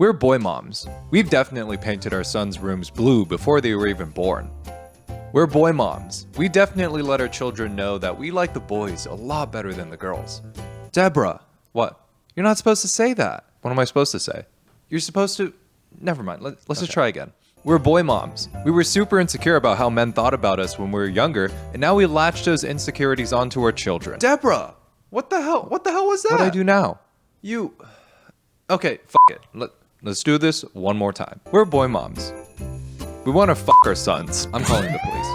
We're boy moms. We've definitely painted our sons' rooms blue before they were even born. We're boy moms. We definitely let our children know that we like the boys a lot better than the girls. Deborah, what? You're not supposed to say that. What am I supposed to say? You're supposed to... Never mind, let's just try again. We're boy moms. We were super insecure about how men thought about us when we were younger, and now we latch those insecurities onto our children. Deborah! What the hell was that? What'd I do now? You... Okay, it. Let's do this one more time. We're boy moms. We want to fuck our sons. I'm calling the police.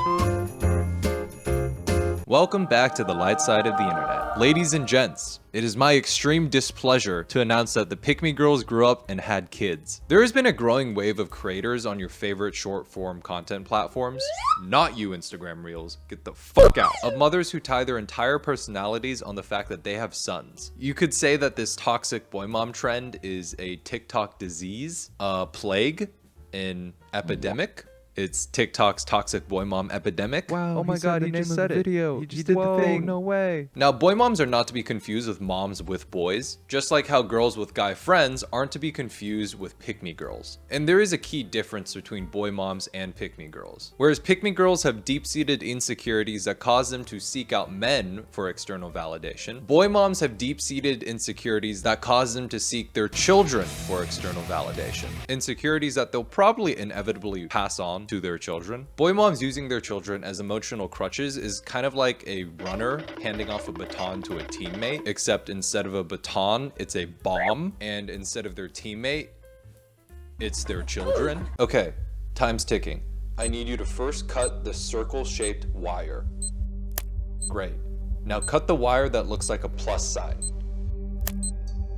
Welcome back to the light side of the internet. Ladies and gents, it is my extreme displeasure to announce that the Pick Me girls grew up and had kids. There has been a growing wave of creators on your favorite short form content platforms, not you Instagram Reels, get the fuck out, of mothers who tie their entire personalities on the fact that they have sons. You could say that this toxic boy mom trend is a TikTok disease, a plague, an epidemic. It's TikTok's Toxic Boy Mom Epidemic. Wow, oh my god, he just said it. Video. He just did the thing. No way. Now, boy moms are not to be confused with moms with boys, just like how girls with guy friends aren't to be confused with pick-me girls. And there is a key difference between boy moms and pick-me girls. Whereas pick-me girls have deep-seated insecurities that cause them to seek out men for external validation, boy moms have deep-seated insecurities that cause them to seek their children for external validation. Insecurities that they'll probably inevitably pass on to their children. Boy moms using their children as emotional crutches is kind of like a runner handing off a baton to a teammate, except instead of a baton, it's a bomb, and instead of their teammate, it's their children. Okay, time's ticking. I need you to first cut the circle-shaped wire. Great. Now cut the wire that looks like a plus sign.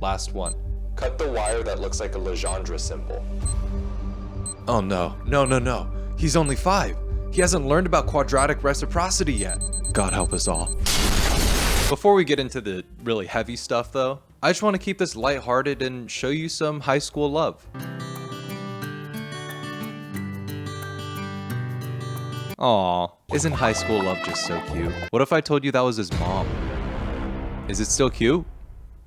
Last one. Cut the wire that looks like a Legendre symbol. Oh no, no. He's only 5. He hasn't learned about quadratic reciprocity yet. God help us all. Before we get into the really heavy stuff though, I just want to keep this lighthearted and show you some high school love. Aw, isn't high school love just so cute? What if I told you that was his mom? Is it still cute?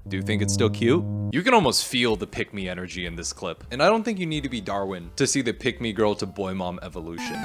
Do you think it's still cute? You can almost feel the pick-me energy in this clip, and I don't think you need to be Darwin to see the pick-me girl to boy mom evolution.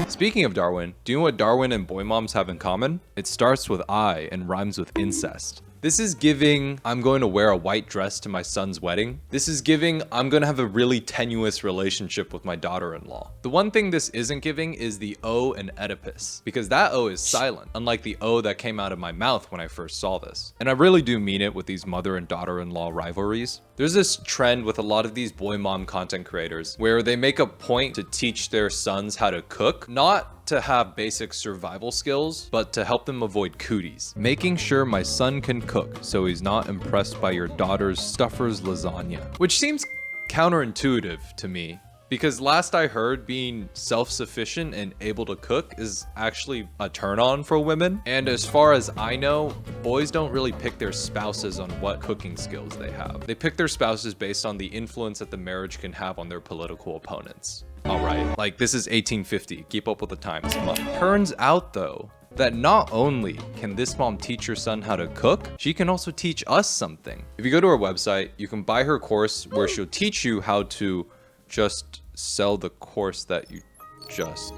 Speaking of Darwin, do you know what Darwin and boy moms have in common? It starts with I and rhymes with incest. This is giving, I'm going to wear a white dress to my son's wedding. This is giving, I'm going to have a really tenuous relationship with my daughter-in-law. The one thing this isn't giving is the O in Oedipus, because that O is silent, unlike the O that came out of my mouth when I first saw this. And I really do mean it with these mother and daughter-in-law rivalries. There's this trend with a lot of these boy mom content creators where they make a point to teach their sons how to cook, not to have basic survival skills, but to help them avoid cooties. Making sure my son can cook so he's not impressed by your daughter's Stuffer's lasagna. Which seems counterintuitive to me, because last I heard, being self-sufficient and able to cook is actually a turn-on for women. And as far as I know, boys don't really pick their spouses on what cooking skills they have. They pick their spouses based on the influence that the marriage can have on their political opponents. Alright, like this is 1850, keep up with the times, come on. Turns out though, that not only can this mom teach her son how to cook, she can also teach us something. If you go to her website, you can buy her course where she'll teach you how to just sell the course that you just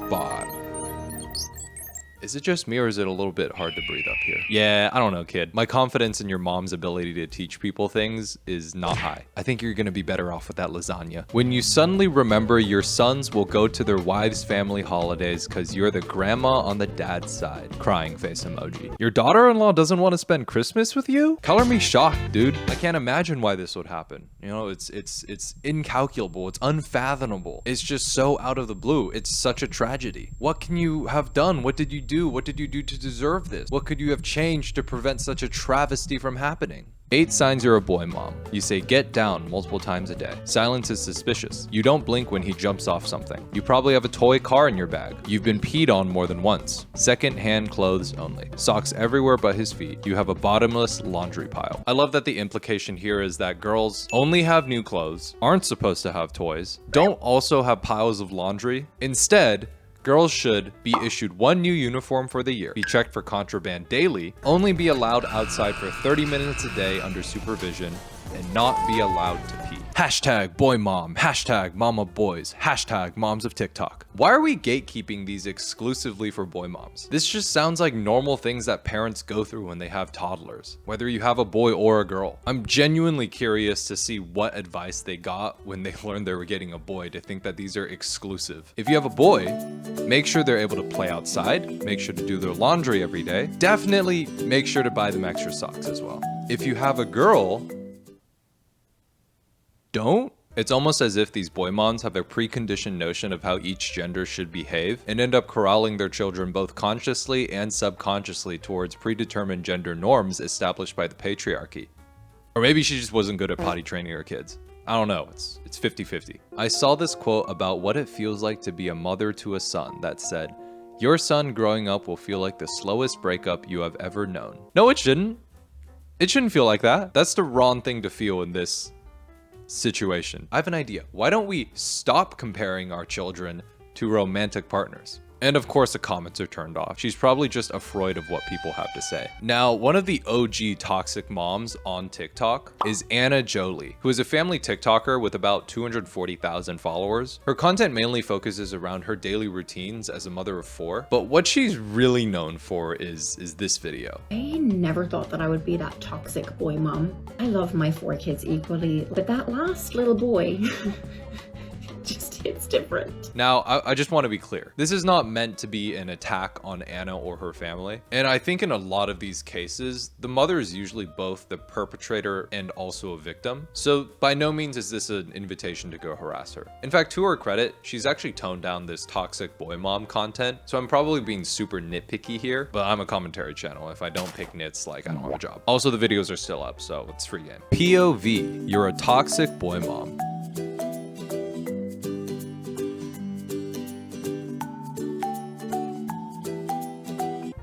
bought. Is it just me or is it a little bit hard to breathe up here? Yeah, I don't know, kid. My confidence in your mom's ability to teach people things is not high. I think you're gonna be better off with that lasagna. When you suddenly remember your sons will go to their wives' family holidays because you're the grandma on the dad's side. Crying face emoji. Your daughter-in-law doesn't want to spend Christmas with you? Color me shocked, dude. I can't imagine why this would happen. You know, it's incalculable. It's unfathomable. It's just so out of the blue. It's such a tragedy. What can you have done? What did you do? What did you do to deserve this? What could you have changed to prevent such a travesty from happening? 8 signs you're a boy mom. You say get down multiple times a day. Silence is suspicious. You don't blink when he jumps off something. You probably have a toy car in your bag. You've been peed on more than once. Second-hand clothes only. Socks everywhere but his feet. You have a bottomless laundry pile. I love that the implication here is that girls only have new clothes, aren't supposed to have toys, don't also have piles of laundry. Instead, Girls should be issued one new uniform for the year, be checked for contraband daily, only be allowed outside for 30 minutes a day under supervision, and not be allowed to pee. Hashtag boy mom, hashtag mama boys, hashtag moms of TikTok. Why are we gatekeeping these exclusively for boy moms? This just sounds like normal things that parents go through when they have toddlers, whether you have a boy or a girl. I'm genuinely curious to see what advice they got when they learned they were getting a boy to think that these are exclusive. If you have a boy, make sure they're able to play outside, make sure to do their laundry every day. Definitely make sure to buy them extra socks as well. If you have a girl, don't. It's almost as if these boy moms have a preconditioned notion of how each gender should behave and end up corralling their children both consciously and subconsciously towards predetermined gender norms established by the patriarchy. Or maybe she just wasn't good at potty training her kids. I don't know, it's 50-50. I saw this quote about what it feels like to be a mother to a son that said, "Your son growing up will feel like the slowest breakup you have ever known." No, it shouldn't. It shouldn't feel like that. That's the wrong thing to feel in this situation. I have an idea. Why don't we stop comparing our children to romantic partners? And of course the comments are turned off. She's probably just afraid of what people have to say. Now, one of the OG toxic moms on TikTok is Jolie, who is a family TikToker with about 240,000 followers. Her content mainly focuses around her daily routines as a mother of 4, but what she's really known for is this video. I never thought that I would be that toxic boy mom. I love my 4 kids equally, but that last little boy just hits different. Now, I just want to be clear. This is not meant to be an attack on Anna or her family. And I think in a lot of these cases, the mother is usually both the perpetrator and also a victim. So by no means is this an invitation to go harass her. In fact, to her credit, she's actually toned down this toxic boy mom content. So I'm probably being super nitpicky here, but I'm a commentary channel. If I don't pick nits, like, I don't have a job. Also, the videos are still up, so it's free game. POV, you're a toxic boy mom.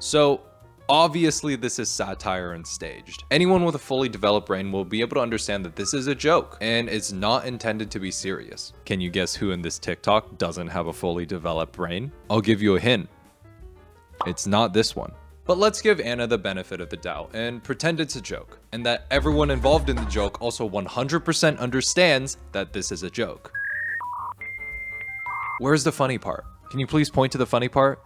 So obviously this is satire and staged. Anyone with a fully developed brain will be able to understand that this is a joke and it's not intended to be serious. Can you guess who in this TikTok doesn't have a fully developed brain? I'll give you a hint. It's not this one. But let's give Anna the benefit of the doubt and pretend it's a joke, and that everyone involved in the joke also 100% understands that this is a joke. Where's the funny part? Can you please point to the funny part?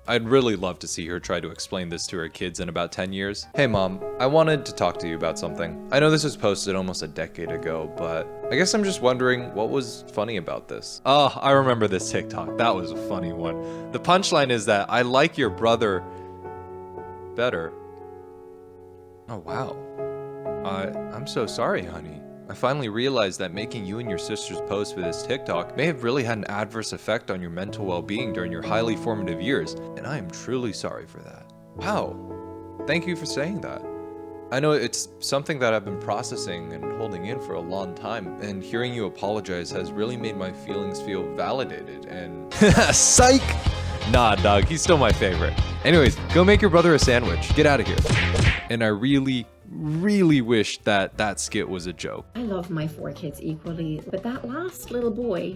I'd really love to see her try to explain this to her kids in about 10 years. Hey mom, I wanted to talk to you about something. I know this was posted almost a decade ago, but I guess I'm just wondering what was funny about this. Oh, I remember this TikTok. That was a funny one. The punchline is that I like your brother better. Oh wow. I'm so sorry, honey. I finally realized that making you and your sister's post for this TikTok may have really had an adverse effect on your mental well-being during your highly formative years, and I am truly sorry for that. Wow. Thank you for saying that. I know it's something that I've been processing and holding in for a long time, and hearing you apologize has really made my feelings feel validated and... Psych! Nah, dog, he's still my favorite. Anyways, go make your brother a sandwich. Get out of here. And I really wish that that skit was a joke. I love my 4 kids equally, but that last little boy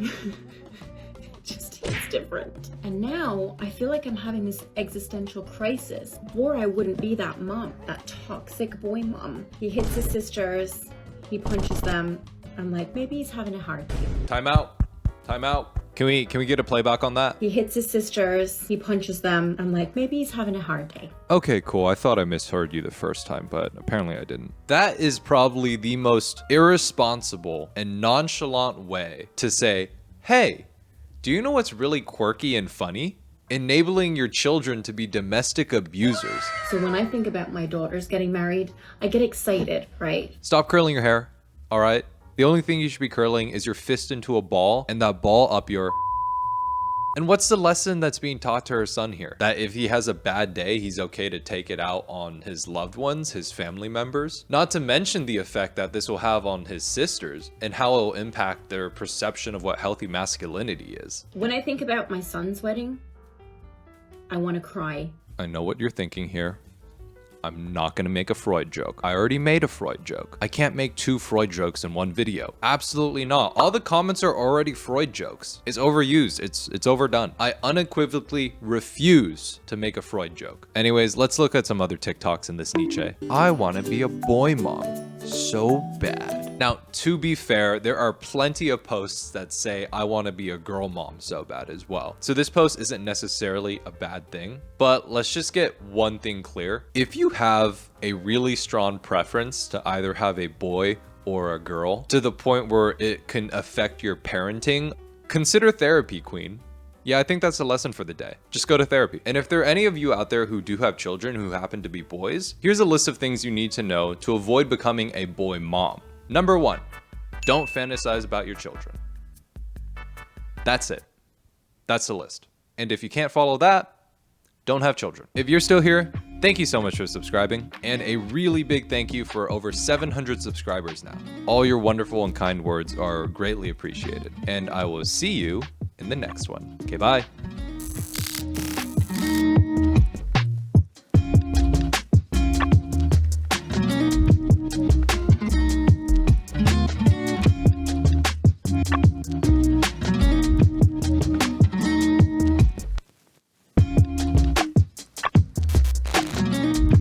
just hits different. And now I feel like I'm having this existential crisis. Before I wouldn't be that mom, that toxic boy mom. He hits his sisters, he punches them. I'm like, maybe he's having a hard day. Time out. Time out. Can we get a playback on that? He hits his sisters, he punches them. I'm like, maybe he's having a hard day. Okay, cool. I thought I misheard you the first time, but apparently I didn't. That is probably the most irresponsible and nonchalant way to say, hey, do you know what's really quirky and funny? Enabling your children to be domestic abusers. So when I think about my daughters getting married, I get excited, right? Stop curling your hair, all right? The only thing you should be curling is your fist into a ball and that ball up your... And what's the lesson that's being taught to her son here? That if he has a bad day, he's okay to take it out on his loved ones, his family members? Not to mention the effect that this will have on his sisters and how it will impact their perception of what healthy masculinity is. When I think about my son's wedding, I want to cry. I know what you're thinking here. I'm not gonna make a Freud joke. I already made a Freud joke. I can't make 2 Freud jokes in one video. Absolutely not. All the comments are already Freud jokes. It's overused. It's overdone. I unequivocally refuse to make a Freud joke. Anyways, let's look at some other TikToks in this niche. I wanna be a boy mom so bad. Now, to be fair, there are plenty of posts that say I want to be a girl mom so bad as well. So this post isn't necessarily a bad thing, but let's just get one thing clear. If you have a really strong preference to either have a boy or a girl to the point where it can affect your parenting, consider therapy, queen. Yeah, I think that's a lesson for the day. Just go to therapy. And if there are any of you out there who do have children who happen to be boys, here's a list of things you need to know to avoid becoming a boy mom. Number 1, don't fantasize about your children. That's it. That's the list. And if you can't follow that, don't have children. If you're still here, thank you so much for subscribing, and a really big thank you for over 700 subscribers now. All your wonderful and kind words are greatly appreciated, and I will see you in the next one. Okay, bye.